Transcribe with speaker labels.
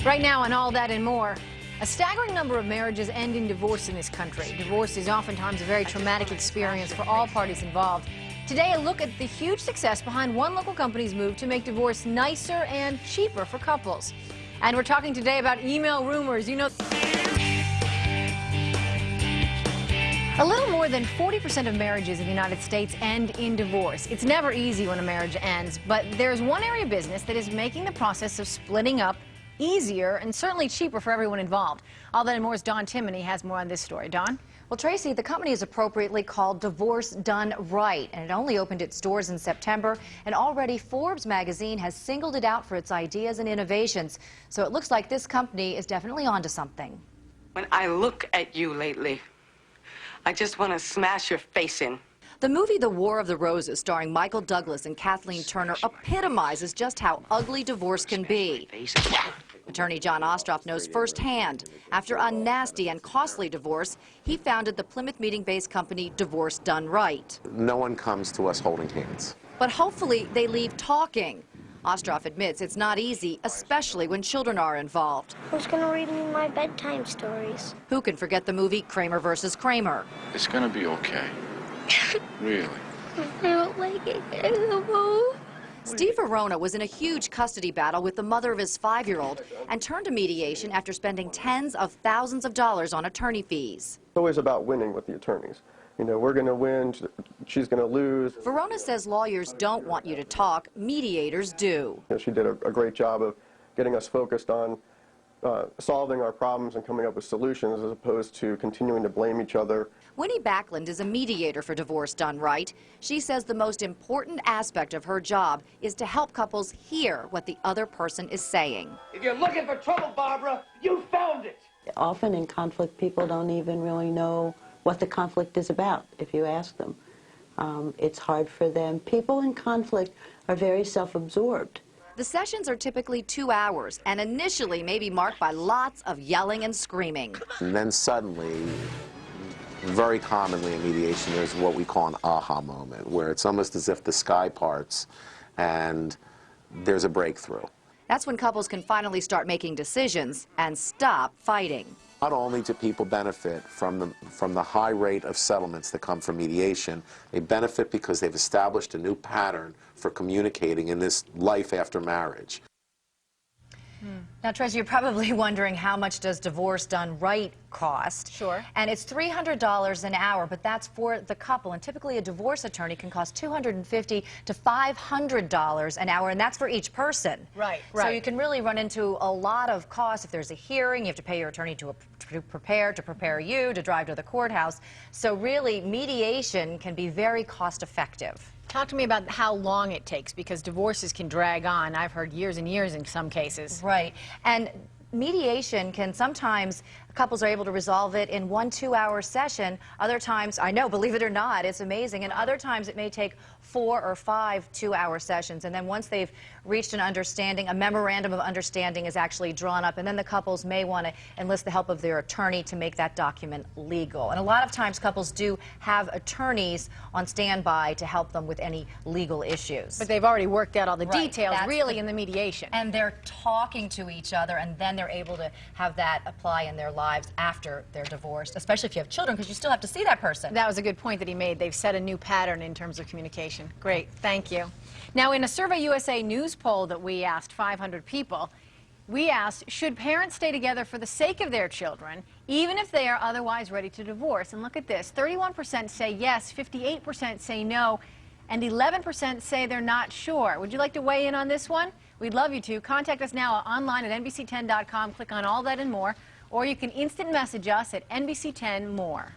Speaker 1: Right now on All That and More, a staggering number of marriages end in divorce in this country. Divorce is oftentimes a very traumatic experience for all parties involved. Today, a look at the huge success behind one local company's move to make divorce nicer and cheaper for couples. And we're talking today about email rumors. You know, a little more than 40% of marriages in the United States end in divorce. It's never easy when a marriage ends, but there's one area of business that is making the process of splitting up easier and certainly cheaper for everyone involved. All That and More's Don Timoney has more on this story. Don?
Speaker 2: Well, Tracy, the company is appropriately called Divorce Done Right, and it only opened its doors in September, and already Forbes magazine has singled it out for its ideas and innovations. So it looks like this company is definitely onto something.
Speaker 3: When I look at you lately, I just want to smash your face in.
Speaker 2: The movie The War of the Roses, starring Michael Douglas and Kathleen Turner, epitomizes just how ugly divorce can be. Attorney John Ostroff knows firsthand. After a nasty and costly divorce, he founded the Plymouth Meeting-based company Divorce Done Right.
Speaker 4: No one comes to us holding hands.
Speaker 2: But hopefully they leave talking. Ostroff admits it's not easy, especially when children are involved.
Speaker 5: Who's going to read me my bedtime stories?
Speaker 2: Who can forget the movie Kramer versus Kramer?
Speaker 6: It's going to be okay. Really?
Speaker 5: I don't like it anymore.
Speaker 2: Steve Verona was in a huge custody battle with the mother of his 5-year-old and turned to mediation after spending tens of thousands of dollars on attorney fees.
Speaker 7: It's always about winning with the attorneys. You know, we're going to win, she's going to lose.
Speaker 2: Verona says lawyers don't want you to talk, mediators do.
Speaker 7: You know, she did a great job of getting us focused on solving our problems and coming up with solutions as opposed to continuing to blame each other.
Speaker 2: Winnie Backlund is a mediator for Divorce Done Right. She says the most important aspect of her job is to help couples hear what the other person is saying.
Speaker 8: If you're looking for trouble, Barbara, you found it.
Speaker 9: Often in conflict, people don't even really know what the conflict is about if you ask them. It's hard for them. People in conflict are very self-absorbed.
Speaker 2: The sessions are typically 2 hours and initially may be marked by lots of yelling and screaming.
Speaker 4: And then suddenly, very commonly in mediation, there's what we call an aha moment, where it's almost as if the sky parts and there's a breakthrough.
Speaker 2: That's when couples can finally start making decisions and stop fighting.
Speaker 4: Not only do people benefit from the high rate of settlements that come from mediation, they benefit because they've established a new pattern for communicating in this life after marriage.
Speaker 2: Now, Tracy, you're probably wondering how much does Divorce Done Right cost?
Speaker 1: Sure.
Speaker 2: And it's $300 an hour, but that's for the couple. And typically a divorce attorney can cost $250 to $500 an hour, and that's for each person.
Speaker 1: Right.
Speaker 2: So you can really run into a lot of costs. If there's a hearing, you have to pay your attorney to prepare you, to drive to the courthouse. So really, mediation can be very cost effective.
Speaker 1: Talk to me about how long it takes, because divorces can drag on. I've heard years and years in some cases.
Speaker 2: Right. And mediation can sometimes, couples are able to resolve it in 1 2-hour session. Other times, I know, believe it or not, it's amazing. And other times it may take 4 or 5 2-hour sessions. And then once they've reached an understanding, a memorandum of understanding is actually drawn up. And then the couples may want to enlist the help of their attorney to make that document legal. And a lot of times couples do have attorneys on standby to help them with any legal issues.
Speaker 1: But they've already worked out all the
Speaker 2: Right.
Speaker 1: details,
Speaker 2: That's
Speaker 1: really, in the mediation.
Speaker 2: And they're talking to each other, and then they're able to have that apply in their lives after they're divorced, especially if you have children, because you still have to see that person.
Speaker 1: That was a good point that he made. They've set a new pattern in terms of communication. Great, thank you. Now, in a Survey USA News poll that we asked 500 people, we asked, should parents stay together for the sake of their children, even if they are otherwise ready to divorce? And look at this, 31% say yes, 58% say no, and 11% say they're not sure. Would you like to weigh in on this one? We'd love you to. Contact us now online at NBC10.com. Click on All That and More, or you can instant message us at NBC10 More.